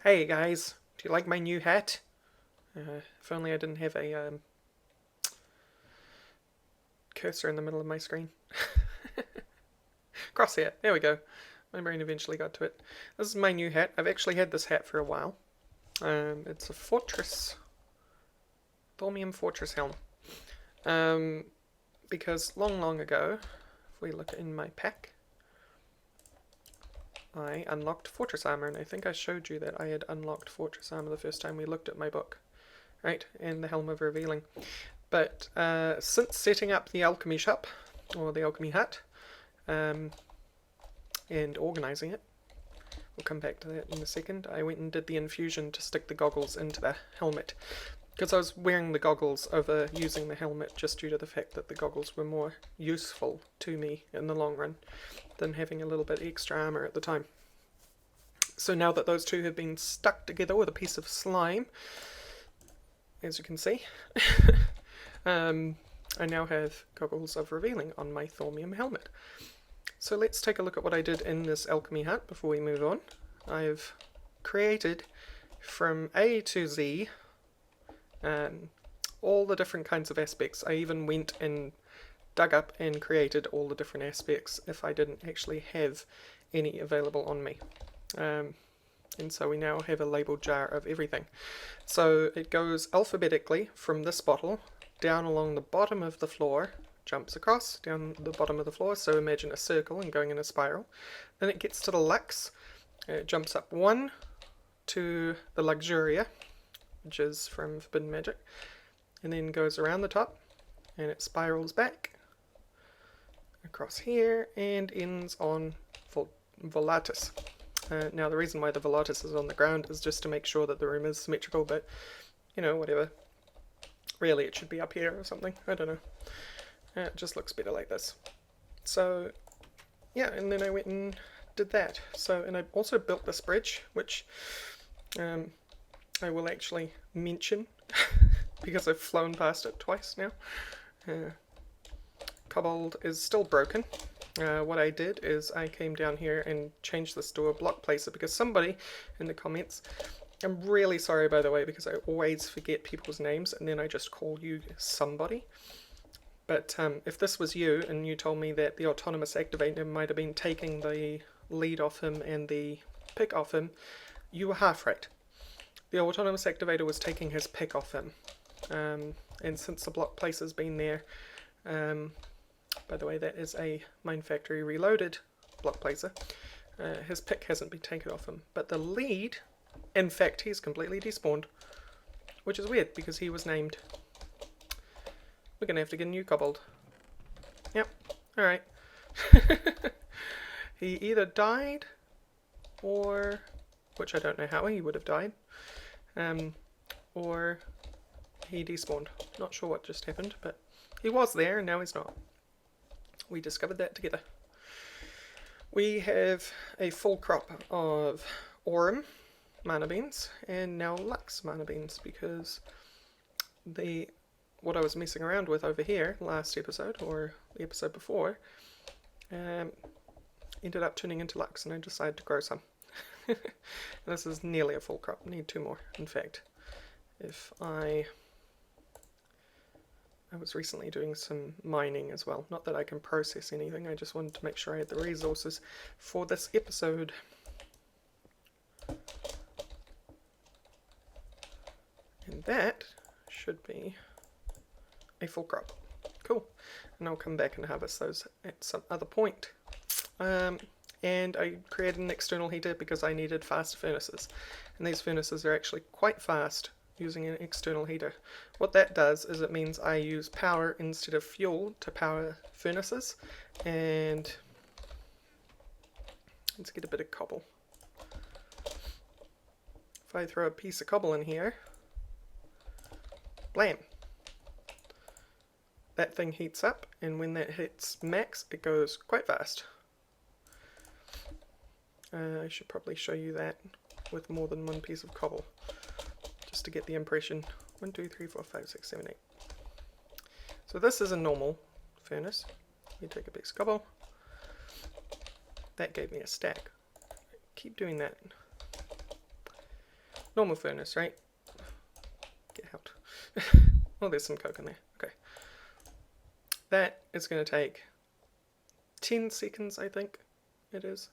Hey guys, do you like my new hat? If only I didn't have a cursor in the middle of my screen. Crosshair, there we go. My brain eventually got to it. This is my new hat. I've actually had this hat for a while. It's a Fortress, Thaumium Fortress helm. Because long ago, if we look in my pack, I unlocked Fortress Armor, and I think I showed you that I had unlocked Fortress Armor the first time we looked at my book. Right, and the Helm of Revealing. But since setting up the alchemy shop, or the alchemy hut, and organising it, we'll come back to that in a second, I went and did the infusion to stick the goggles into the helmet. Because I was wearing the goggles over using the helmet just due to the fact that the goggles were more useful to me in the long run than having a little bit extra armour at the time. So now that those two have been stuck together with a piece of slime, as you can see, I now have goggles of revealing on my Thaumium helmet. So let's take a look at what I did in this alchemy hut before we move on. I've created from A to Z all the different kinds of aspects. I even went and dug up and created all the different aspects if I didn't actually have any available on me. And so we now have a labelled jar of everything. So it goes alphabetically from this bottle down along the bottom of the floor, jumps across down the bottom of the floor, so imagine a circle and going in a spiral. Then it gets to the Lux, it jumps up one to the Luxuria, which is from Forbidden Magic, and then goes around the top and it spirals back across here and ends on Volatus. Now the reason why the Volatus is on the ground is just to make sure that the room is symmetrical, but you know, whatever. Really it should be up here or something, I don't know. It just looks better like this. So yeah, and then I went and did that. So, and I also built this bridge, which I will actually mention because I've flown past it twice now. Cobbled is still broken. What I did is I came down here and changed this to a block placer because somebody in the comments, I'm really sorry by the way because I always forget people's names and then I just call you somebody. But if this was you and you told me that the autonomous activator might have been taking the lead off him and the pick off him, you were half right. The autonomous activator was taking his pick off him. And since the block placer's been there, by the way, that is a Mine Factory Reloaded block placer. His pick hasn't been taken off him. But the lead, in fact, he's completely despawned. Which is weird, because he was named. We're going to have to get a new kobold. Yep, alright. He either died, or... which I don't know how he would have died. Or he despawned. Not sure what just happened, but he was there and now he's not. We discovered that together. We have a full crop of Aurum mana beans and now Lux mana beans because what I was messing around with over here last episode or the episode before ended up turning into Lux and I decided to grow some. This is nearly a full crop. Need two more. In fact, if I was recently doing some mining as well. Not that I can process anything, I just wanted to make sure I had the resources for this episode. And that should be a full crop. Cool. And I'll come back and harvest those at some other point. And I created an external heater because I needed fast furnaces. And these furnaces are actually quite fast using an external heater. What that does is it means I use power instead of fuel to power furnaces. And let's get a bit of cobble. If I throw a piece of cobble in here, blam! That thing heats up, and when that hits max, it goes quite fast. I should probably show you that with more than one piece of cobble, just to get the impression. 1, 2, 3, 4, 5, 6, 7, 8. So this is a normal furnace. You take a piece of cobble. That gave me a stack. Keep doing that. normal furnace, right? Get out. Oh, there's some coke in there. Okay. That is going to take 10 seconds, I think it is,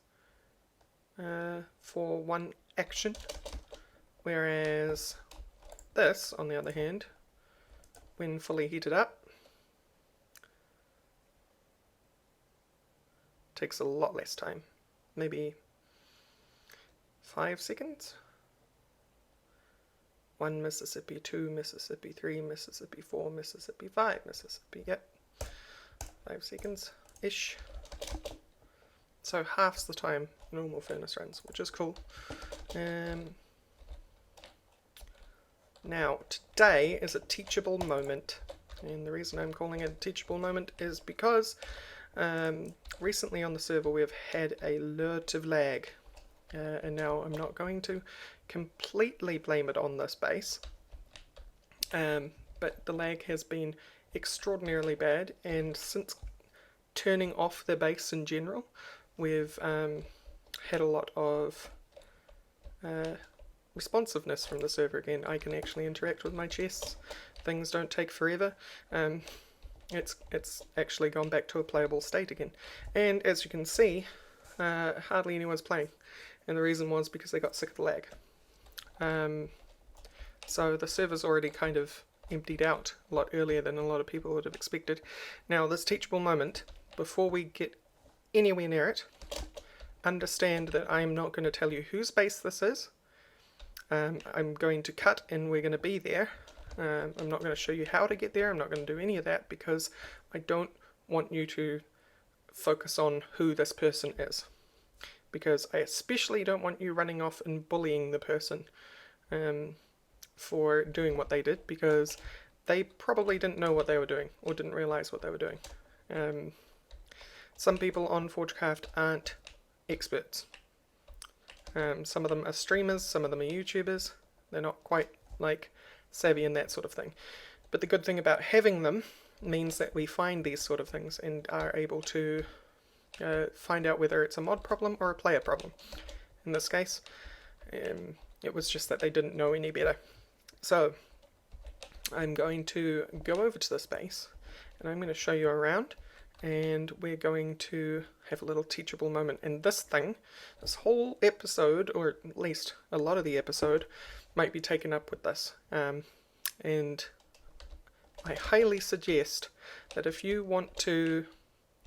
for one action. Whereas this, on the other hand, when fully heated up, takes a lot less time. Maybe 5 seconds? 1 Mississippi, 2 Mississippi, 3 Mississippi, 4 Mississippi, 5 Mississippi, yep. 5 seconds-ish. So half the time normal furnace runs, which is cool. Now, today is a teachable moment. And the reason I'm calling it a teachable moment is because recently on the server we've had a lot of lag. And now I'm not going to completely blame it on this base, but the lag has been extraordinarily bad, and since turning off the base in general, we've had a lot of responsiveness from the server again. I can actually interact with my chests, things don't take forever, it's actually gone back to a playable state again, and as you can see, hardly anyone's playing. And the reason was because they got sick of the lag. So the server's already kind of emptied out a lot earlier than a lot of people would have expected. Now, this teachable moment, before we get anywhere near it, understand that I'm not going to tell you whose base this is. I'm going to cut and we're going to be there. I'm not going to show you how to get there. I'm not going to do any of that because I don't want you to focus on who this person is. Because I especially don't want you running off and bullying the person for doing what they did, because they probably didn't know what they were doing or didn't realize what they were doing. Some people on Forgecraft aren't experts. Some of them are streamers, some of them are YouTubers. They're not quite like savvy in that sort of thing. But the good thing about having them means that we find these sort of things and are able to find out whether it's a mod problem or a player problem. In this case, it was just that they didn't know any better. So I'm going to go over to this base and I'm going to show you around, and we're going to have a little teachable moment. And this thing, this whole episode, or at least a lot of the episode, might be taken up with this. And I highly suggest that if you want to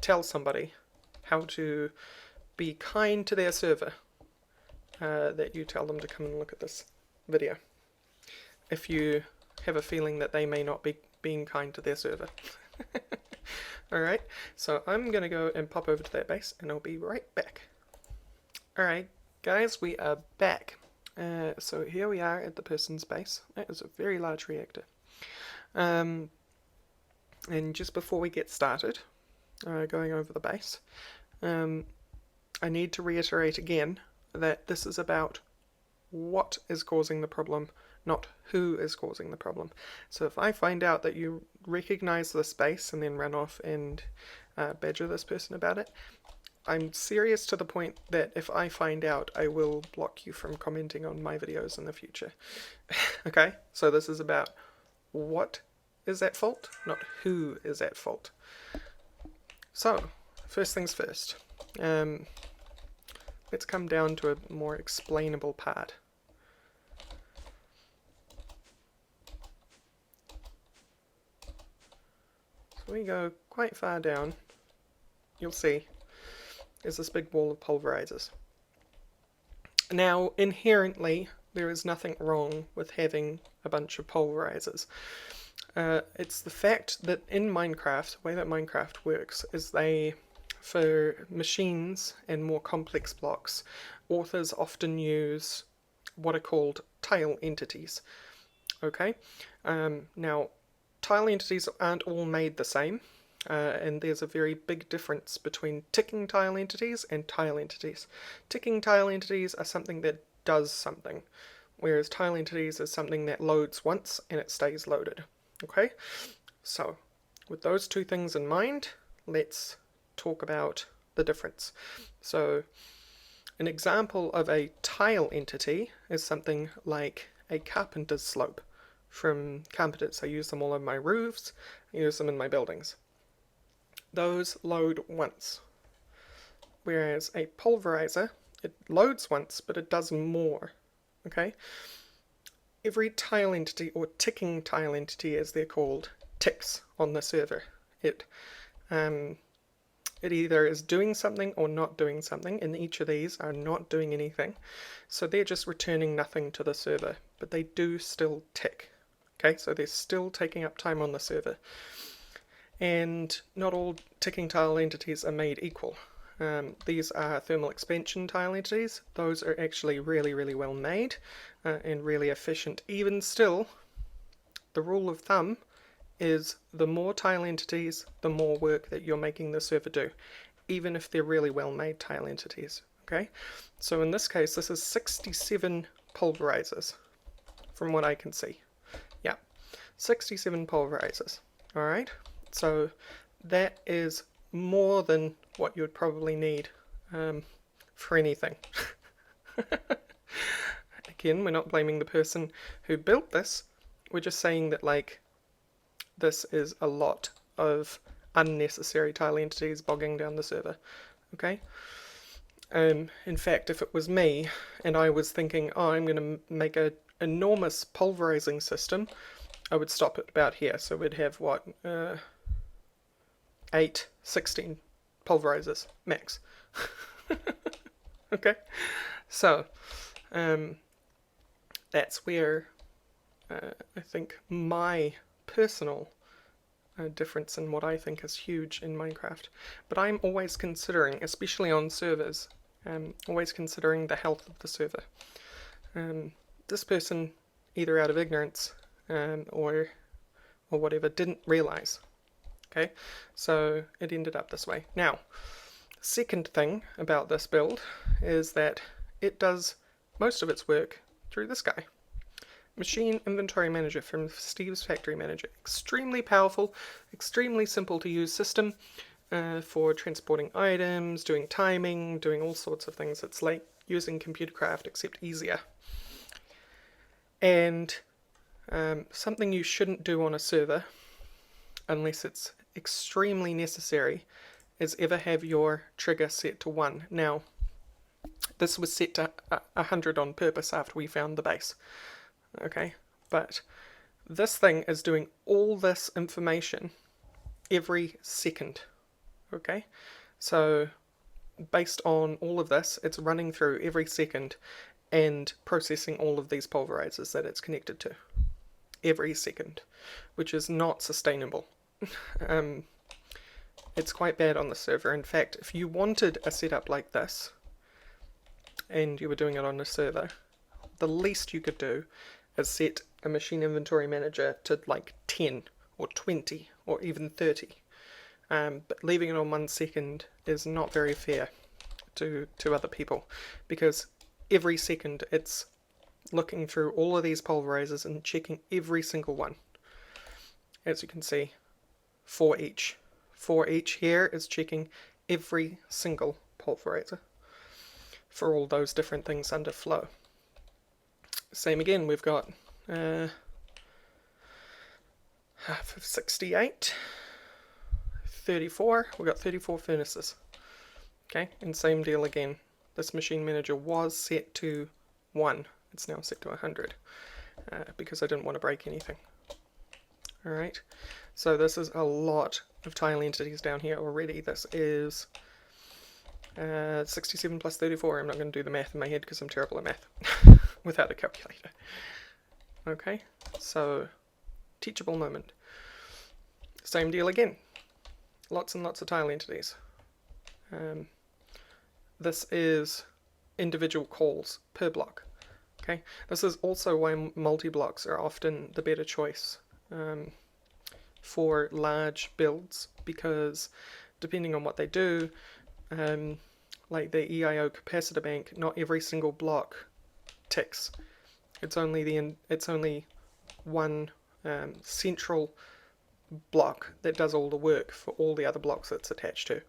tell somebody how to be kind to their server, that you tell them to come and look at this video, if you have a feeling that they may not be being kind to their server. Alright, so I'm going to go and pop over to that base and I'll be right back. Alright guys, we are back. So here we are at the person's base. That is a very large reactor. And just before we get started, going over the base, I need to reiterate again that this is about what is causing the problem, not who is causing the problem. So if I find out that you recognize this base and then run off and badger this person about it, I'm serious to the point that if I find out, I will block you from commenting on my videos in the future. Okay, so this is about what is at fault, not who is at fault. So, first things first, let's come down to a more explainable part. So we go quite far down, you'll see there's this big wall of pulverizers. Now, inherently, there is nothing wrong with having a bunch of pulverizers. It's the fact that in Minecraft, the way that Minecraft works is for machines and more complex blocks, authors often use what are called tile entities. Okay? Now, tile entities aren't all made the same. And there's a very big difference between ticking tile entities and tile entities. Ticking tile entities are something that does something, whereas tile entities is something that loads once and it stays loaded. Okay? So, with those two things in mind, let's talk about the difference. So, An example of a tile entity is something like a carpenter's slope from carpenters. I use them all on my roofs, I use them in my buildings. Those load once, whereas a pulverizer, it loads once, but it does more. Okay? Every tile entity, or ticking tile entity as they're called, ticks on the server. It either is doing something or not doing something, and each of these are not doing anything. So they're just returning nothing to the server, but they do still tick. Okay, so they're still taking up time on the server. And not all ticking tile entities are made equal. These are thermal expansion tile entities. Those are actually really, really well made and really efficient. Even still, the rule of thumb is the more tile entities, the more work that you're making the server do, even if they're really well made tile entities. Okay, so in this case, this is 67 pulverizers from what I can see. Yeah, 67 pulverizers. Alright, so that is more than what you'd probably need for anything. Again, we're not blaming the person who built this, we're just saying that, like, this is a lot of unnecessary tile entities bogging down the server. Okay? In fact, if it was me and I was thinking, oh, I'm going to make an enormous pulverizing system, I would stop at about here. So we'd have what, 16 pulverizers max. Okay, so that's where I think my personal difference in what I think is huge in Minecraft. But I'm always considering, especially on servers, always considering the health of the server. This person, either out of ignorance or whatever, didn't realize. Okay, so it ended up this way. Now, second thing about this build is that it does most of its work through this guy. Machine Inventory Manager from Steve's Factory Manager. Extremely powerful, extremely simple to use system for transporting items, doing timing, doing all sorts of things. It's like using Computercraft except easier. And something you shouldn't do on a server, unless it's extremely necessary, is ever have your trigger set to 1. Now, this was set to 100 on purpose after we found the base. Okay, but this thing is doing all this information every second. Okay, so based on all of this, it's running through every second and processing all of these pulverizers that it's connected to every second, which is not sustainable. It's quite bad on the server. In fact, if you wanted a setup like this and you were doing it on a server, the least you could do is set a machine inventory manager to like 10 or 20 or even 30. But leaving it on 1 second is not very fair to other people, because every second it's looking through all of these pulverizers and checking every single one. As you can see, for each here is checking every single pulverizer for all those different things under flow. Same again, we've got 68, 34, we've got 34 furnaces. Okay, and same deal again. This machine manager was set to 1, it's now set to 100, because I didn't want to break anything. Alright, so this is a lot of tile entities down here already. This is 67 plus 34. I'm not going to do the math in my head because I'm terrible at math without a calculator. Okay, so teachable moment. Same deal again. Lots and lots of tile entities. This is individual calls per block. Okay, this is also why multi-blocks are often the better choice for large builds, because depending on what they do, like the EIO capacitor bank, not every single block ticks. It's only one central block that does all the work for all the other blocks it's attached to.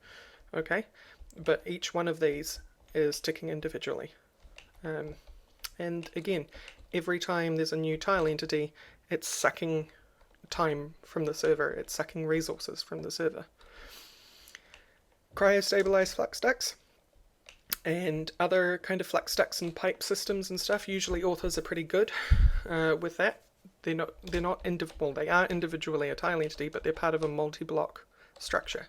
Okay, but each one of these is ticking individually. And again, every time there's a new tile entity, it's sucking time from the server, it's sucking resources from the server. Cryostabilized flux ducts and other kind of flux ducts and pipe systems and stuff, usually authors are pretty good with that. They are individually a tile entity, but they're part of a multi-block structure.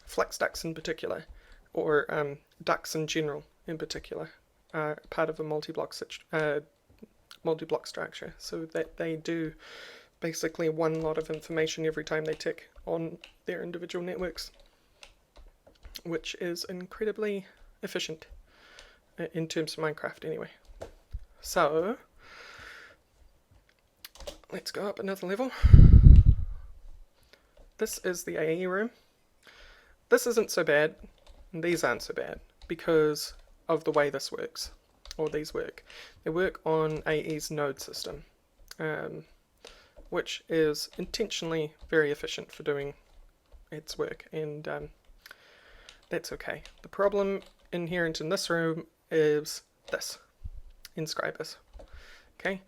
Flux ducts in particular, or ducts in general in particular, are part of a multi-block structure, so that they do basically one lot of information every time they tick on their individual networks, which is incredibly efficient in terms of Minecraft anyway. So let's go up another level. This is the AE room. This isn't so bad, and these aren't so bad, because of the way this works, or these work. They work on AE's node system, which is intentionally very efficient for doing its work, and that's okay. The problem inherent in this room is this, inscribers. Okay,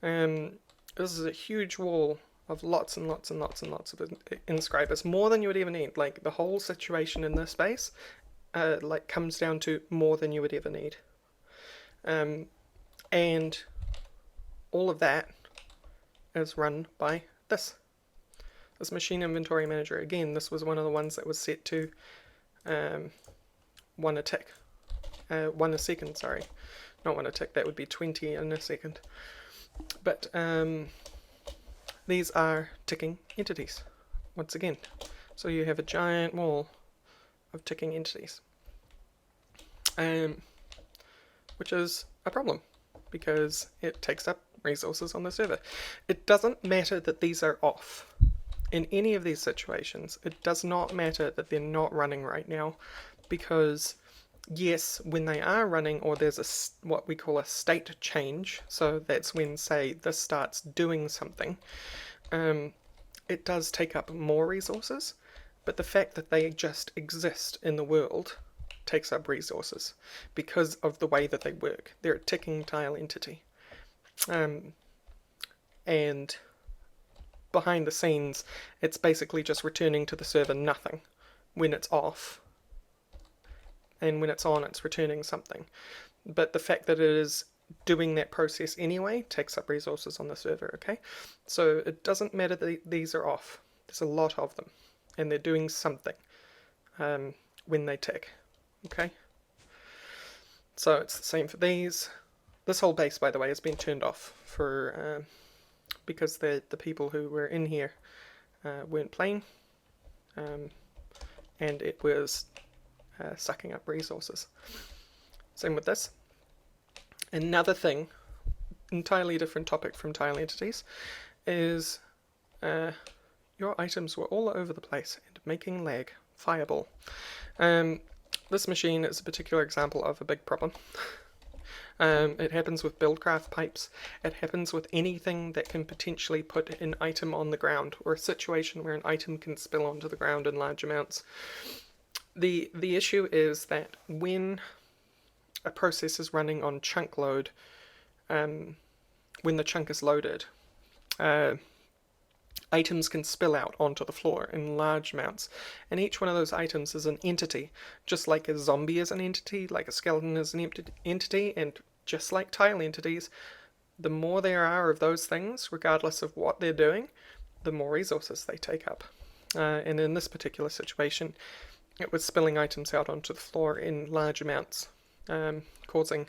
this is a huge wall of lots and lots and lots and lots of inscribers, more than you would ever need. Like, the whole situation in this base like comes down to more than you would ever need. And all of that is run by this machine inventory manager. Again, this was one of the ones that was set to 1 a tick. 1 a second, sorry. Not 1 a tick, that would be 20 in a second. But these are ticking entities, once again. So you have a giant wall of ticking entities. Which is a problem, because it takes up resources on the server. It doesn't matter that these are off. In any of these situations, it does not matter that they're not running right now, because yes, when they are running, or there's what we call a state change, so that's when, say, this starts doing something, it does take up more resources, but the fact that they just exist in the world takes up resources because of the way that they work. They're a ticking tile entity. And behind the scenes, it's basically just returning to the server nothing when it's off. And when it's on, it's returning something. But the fact that it is doing that process anyway takes up resources on the server, okay? So it doesn't matter that these are off. There's a lot of them, and they're doing something when they tick, okay? So it's the same for these. This whole base, by the way, has been turned off for because the people who were in here weren't playing, and it was sucking up resources. Same with this. Another thing, entirely different topic from tile entities, is your items were all over the place and making lag. Fireball. This machine is a particular example of a big problem. It happens with buildcraft pipes. It happens with anything that can potentially put an item on the ground, or a situation where an item can spill onto the ground in large amounts. The issue is that when a process is running on chunk load, when the chunk is loaded, items can spill out onto the floor in large amounts, and each one of those items is an entity, just like a zombie is an entity, like a skeleton is an entity, and just like tile entities, the more there are of those things, regardless of what they're doing, the more resources they take up. And in this particular situation, it was spilling items out onto the floor in large amounts, causing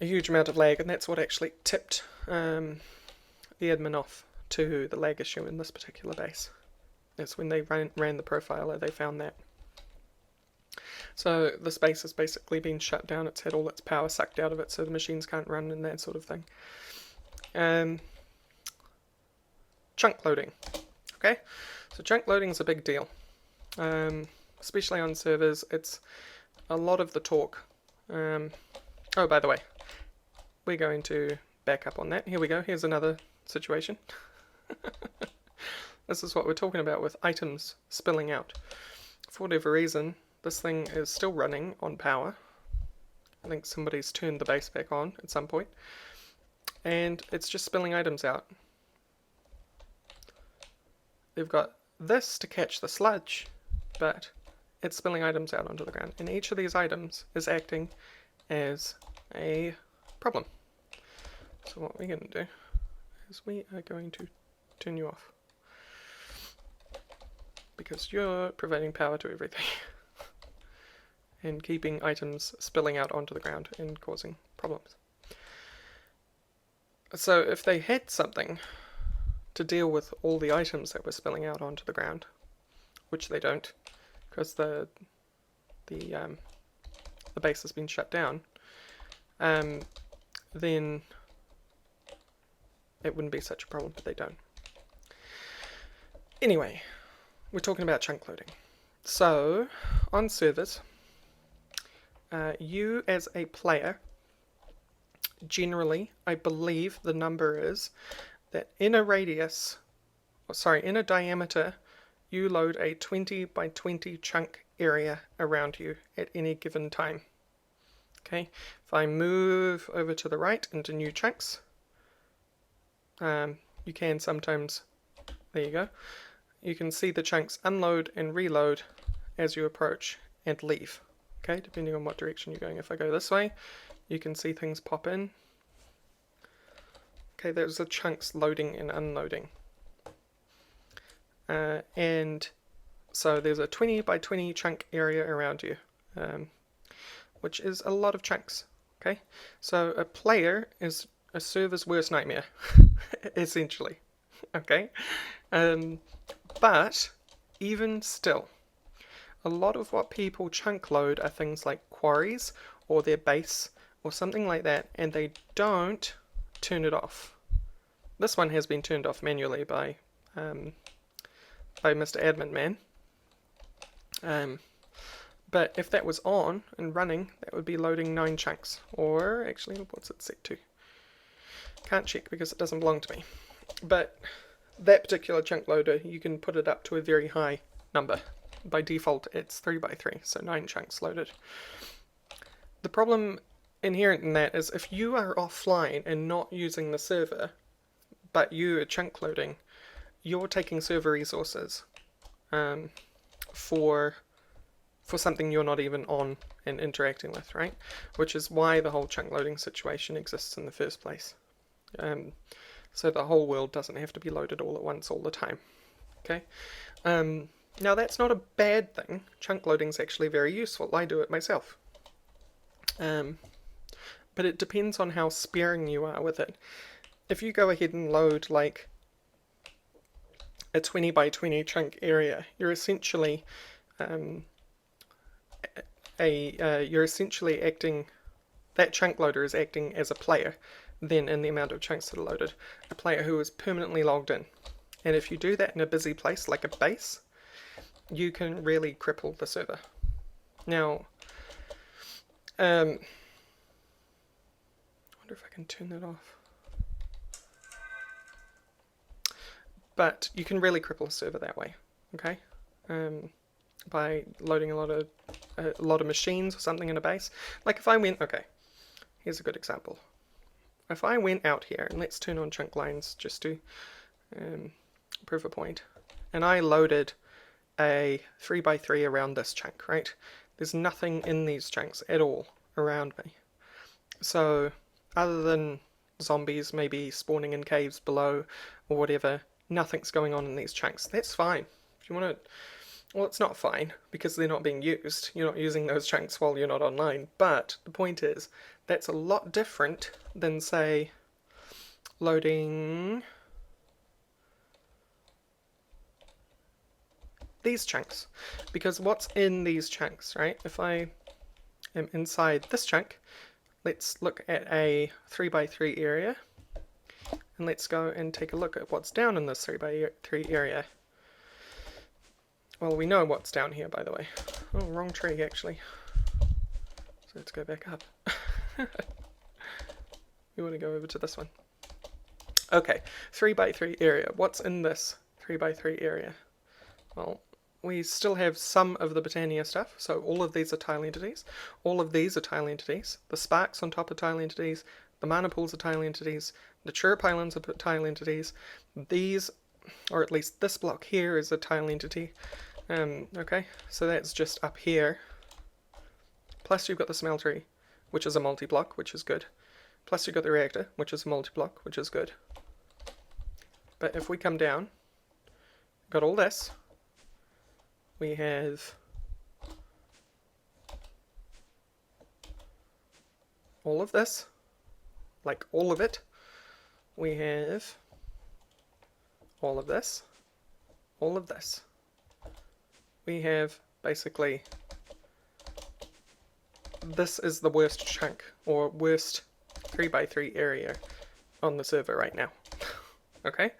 a huge amount of lag, and that's what actually tipped the admin off to the lag issue in this particular base. That's when they ran the profiler, they found that. So this base has basically been shut down, it's had all its power sucked out of it, so the machines can't run and that sort of thing. Chunk loading. Okay, so chunk loading is a big deal. Especially on servers, it's a lot of the talk. Oh, by the way, we're going to back up on that. Here we go, here's another situation. This is what we're talking about with items spilling out. For whatever reason, this thing is still running on power, I think somebody's turned the base back on at some point, and it's just spilling items out. They've got this to catch the sludge, but it's spilling items out onto the ground, and each of these items is acting as a problem. So what we're going to do is we are going to turn you off, because you're providing power to everything and keeping items spilling out onto the ground and causing problems. So if they had something to deal with all the items that were spilling out onto the ground, which they don't, because the base has been shut down, then it wouldn't be such a problem, but they don't. Anyway, we're talking about chunk loading. So, on servers, you as a player, generally, I believe the number is that in a radius, in a diameter, you load a 20 by 20 chunk area around you at any given time. Okay, if I move over to the right into new chunks, you can sometimes, there you go, you can see the chunks unload and reload as you approach and leave. Okay, depending on what direction you're going. If I go this way, you can see things pop in. Okay, those are chunks loading and unloading. And so there's a 20 by 20 chunk area around you, which is a lot of chunks. Okay, so a player is a server's worst nightmare, essentially. Okay, but even still, a lot of what people chunk load are things like quarries or their base or something like that, and they don't turn it off. This one has been turned off manually by Mr. Admin Man. But if that was on and running, that would be loading 9 chunks. Or actually, what's it set to? Can't check because it doesn't belong to me. But that particular chunk loader, you can put it up to a very high number. By default, it's 3 by 3, so 9 chunks loaded. The problem inherent in that is if you are offline and not using the server, but you are chunk loading, you're taking server resources for something you're not even on and interacting with, right? Which is why the whole chunk loading situation exists in the first place. So the whole world doesn't have to be loaded all at once all the time. Okay. Now that's not a bad thing. Chunk loading is actually very useful. I do it myself. But it depends on how sparing you are with it. If you go ahead and load like a 20 by 20 chunk area, you're essentially acting, that chunk loader is acting as a player then in the amount of chunks that are loaded, a player who is permanently logged in. And if you do that in a busy place like a base, you can really cripple the server. Now, I wonder if I can turn that off. But you can really cripple a server that way, okay? By loading a lot of machines or something in a base. Like if I went, okay, here's a good example. If I went out here, and let's turn on chunk lines just to prove a point, and I loaded a 3 by 3 around this chunk, right? There's nothing in these chunks at all around me. So other than zombies maybe spawning in caves below or whatever, nothing's going on in these chunks. That's fine. If you want to, well, it's not fine because they're not being used. You're not using those chunks while you're not online. But the point is, that's a lot different than, say, loading these chunks. Because what's in these chunks, right? If I am inside this chunk, let's look at a 3 by 3 area. And let's go and take a look at what's down in this 3 by 3 area. Well, we know what's down here, by the way. Oh, wrong tree, actually. So let's go back up. We want to go over to this one. Okay, 3 by 3 area. What's in this 3 by 3 area? Well, we still have some of the Britannia stuff, so all of these are tile entities, all of these are tile entities, the sparks on top are tile entities, the mana pools are tile entities, the chirp islands are tile entities, these, or at least this block here is a tile entity, okay, so that's just up here, plus you've got the smeltery, which is a multi-block, which is good, plus you've got the reactor, which is a multi-block, which is good. But if we come down, got all this, we have all of this, like all of it. We have all of this, all of this. We have basically, this is the worst chunk, or worst 3x3 area on the server right now. Okay,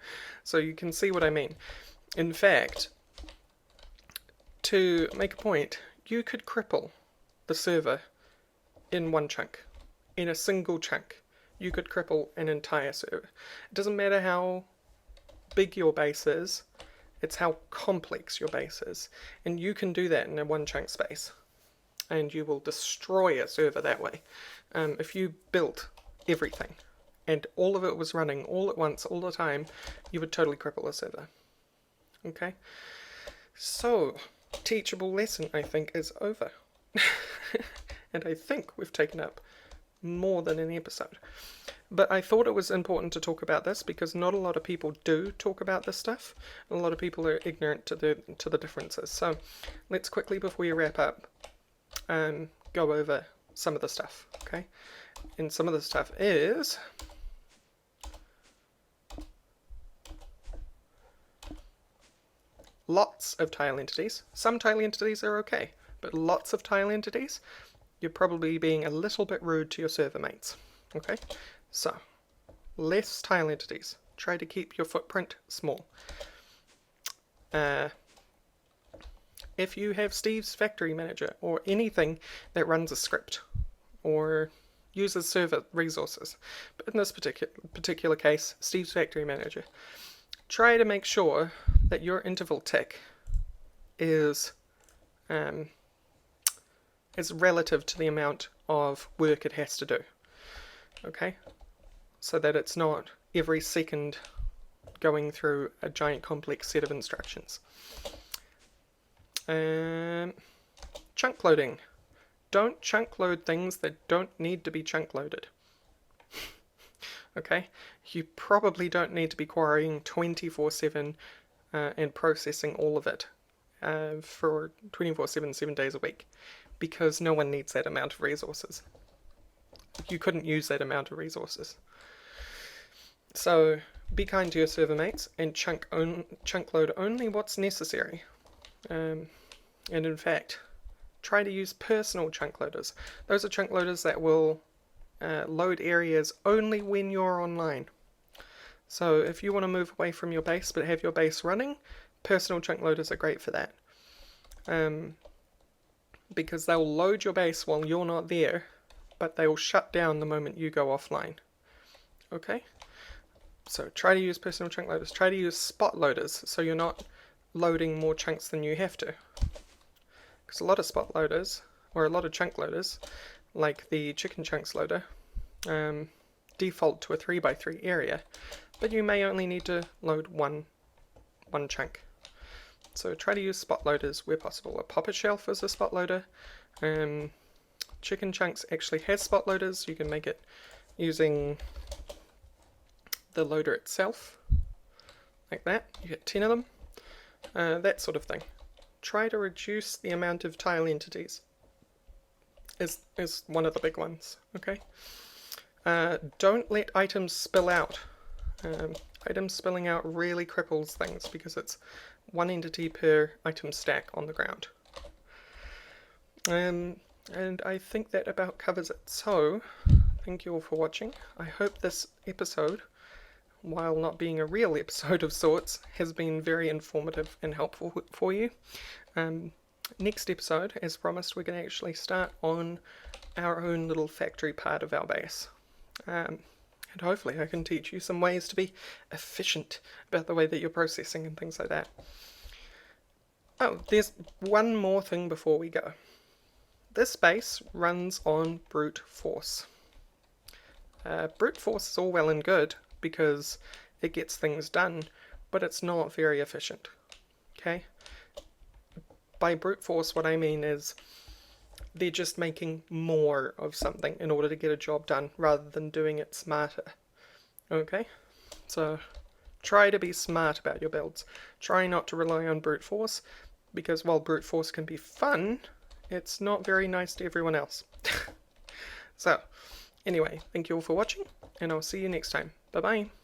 so you can see what I mean. In fact, to make a point, you could cripple the server in one chunk. In a single chunk, you could cripple an entire server. It doesn't matter how big your base is, it's how complex your base is. And you can do that in a one chunk space. And you will destroy a server that way. If you built everything, and all of it was running all at once, all the time, you would totally cripple a server. Okay? So, teachable lesson, I think, is over. And I think we've taken up more than an episode. But I thought it was important to talk about this because not a lot of people do talk about this stuff. A lot of people are ignorant to the differences. So let's quickly, before we wrap up, go over some of the stuff. Okay? And some of the stuff is lots of tile entities. Some tile entities are okay, but lots of tile entities, you're probably being a little bit rude to your server mates. Okay, so less tile entities. Try to keep your footprint small. If you have Steve's Factory Manager or anything that runs a script or uses server resources, but in this particular case, Steve's Factory Manager, try to make sure that your interval tick is relative to the amount of work it has to do. Okay? So that it's not every second going through a giant complex set of instructions. Chunk loading. Don't chunk load things that don't need to be chunk loaded. Okay? You probably don't need to be quarrying 24/7 and processing all of it for 24/7, 7 days a week, because no one needs that amount of resources. You couldn't use that amount of resources. So be kind to your server mates and chunk load only what's necessary. And in fact, try to use personal chunk loaders. Those are chunk loaders that will load areas only when you're online. So if you want to move away from your base but have your base running, personal chunk loaders are great for that. Because they'll load your base while you're not there, but they will shut down the moment you go offline. Okay? So try to use personal chunk loaders. Try to use spot loaders so you're not loading more chunks than you have to. Because a lot of spot loaders, or a lot of chunk loaders, like the chicken chunks loader, default to a 3x3 area, but you may only need to load one chunk. So try to use spot loaders where possible. A popper shelf is a spot loader. Chicken chunks actually has spot loaders. You can make it using the loader itself, like that. You get 10 of them, that sort of thing. Try to reduce the amount of tile entities is one of the big ones. Okay. Don't let items spill out. Items spilling out really cripples things because it's one entity per item stack on the ground. And I think that about covers it. So, thank you all for watching. I hope this episode, while not being a real episode of sorts, has been very informative and helpful for you. Next episode, as promised, we're going to actually start on our own little factory part of our base. And hopefully I can teach you some ways to be efficient about the way that you're processing and things like that. Oh, there's one more thing before we go. This base runs on brute force. Brute force is all well and good because it gets things done, but it's not very efficient. Okay? By brute force, what I mean is they're just making more of something in order to get a job done rather than doing it smarter. Okay? So try to be smart about your builds. Try not to rely on brute force, because while brute force can be fun, it's not very nice to everyone else. So, anyway, thank you all for watching, and I'll see you next time. Bye bye.